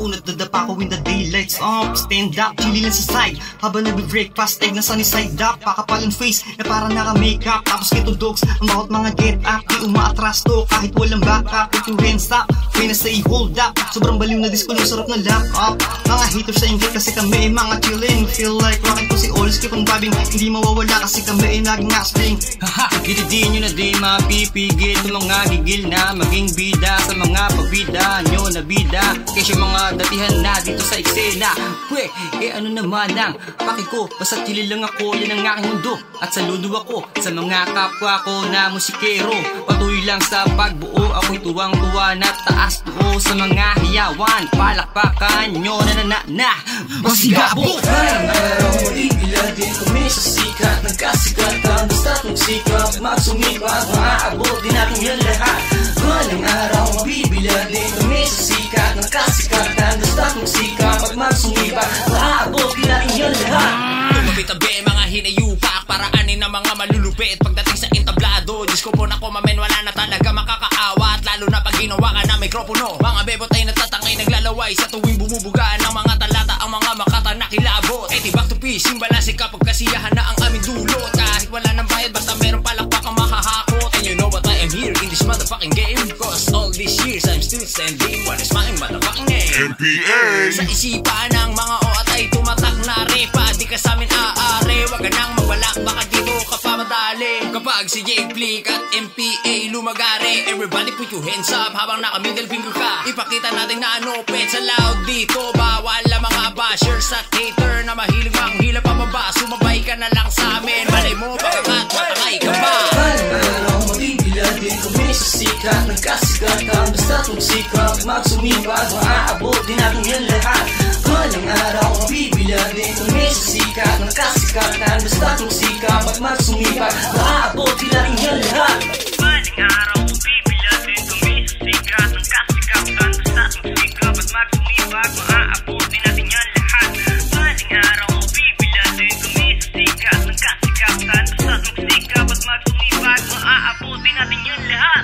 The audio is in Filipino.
unat dadapa ko when the daylight's up. Stand up, chili lang sa side habang nagbe-breakfast, egg na sunny side up. Pakapalan face na parang naka-makeup, tapos kito dogs ang bawat mga get up. Di umaatras to kahit walang backup. Put your hands up, kaya na say hold up. Sobrang baliw na disco ng sarap na lap up. Mga haters sa inggit kasi kami mga chillin'. Feel like rockin' ko si always keep on vibing. Hindi mawawala kasi kami naging asling. Haha, kitidin nyo na din mapipigil sa mga gigil na maging bida sa mga pabida nyo na bida. Kasi mga datihan na dito sa eksena. Pwe, ano naman ang paki ko, basta chillin' lang ako, yan ang aking mundo. At saludo ako sa mga kapwa ko na musikero. Patuloy lang sa pagbuo, ako'y tuwang-tuwa na taas tuo sa mga hiyawan. Palakpakan nyo na Masigabo! Parang araw magigila din kami sa sikat. Nagkasikatan, basta't magsikap, magsumipat, maaabot din natin yan lahat. Maling araw mabibila din kami sa sikat. Nagkasikatan, basta't magsikap, magsumipat, maaabot din natin yan lahat. Tumabitabi mga hinayupak, paraanin na mga malulupit. Pagdating sa entablado, Diyos ko po na kumamen, wala na talaga makakaawat. Lalo na pag ginawa ka na mikropono. Mga bebot ay natatangay, naglalaway sa tuwing bumubugaan ng mga talata, ang mga makata na kilabot. Eh di back to peace, yung balasi kapag kasiyahan na ang aming dulot. Kahit wala ng bayad, basta meron palakpak ang mahahakot. And you know what, I am here in this motherfucking game. Cause all these years I'm still standing. What is my motherfucking name? MPA! Sa isipan ng mga oat ay tumatak na repa. Di ka sa amin aare, wag ka nang mawala, baka dito ka pa madali. Kapag si Jake Flick at MPA lumagari, everybody put your hands up habang naka middle finger ka. Ipakita natin na ano pet sa loud dito. Bawal ang mga bashers at hater na mahilig manghila pababa. Sumabay ka na lang sa amin, malay mo pagkat matangay ka pa. Maling araw mabibila din kami sa sikat. Nagkasikatan, basta't magsikap, magsumipat, maaabot din natin yan lahat. Maling araw mabibila din kami sa sikat. Nagkasikatan, basta't magsikap, magsumipat, maaabot din natin yan lahat. Maling araw mabibila din kami sa sikat. Nagkasikatan, basta't magsikap, magsumipat, maaabot din natin yan lahat. Maling araw mabibila din kami sa sikat. Nagkasikatan, basta't magsikap, magsumipat, maaabot din natin yan lahat.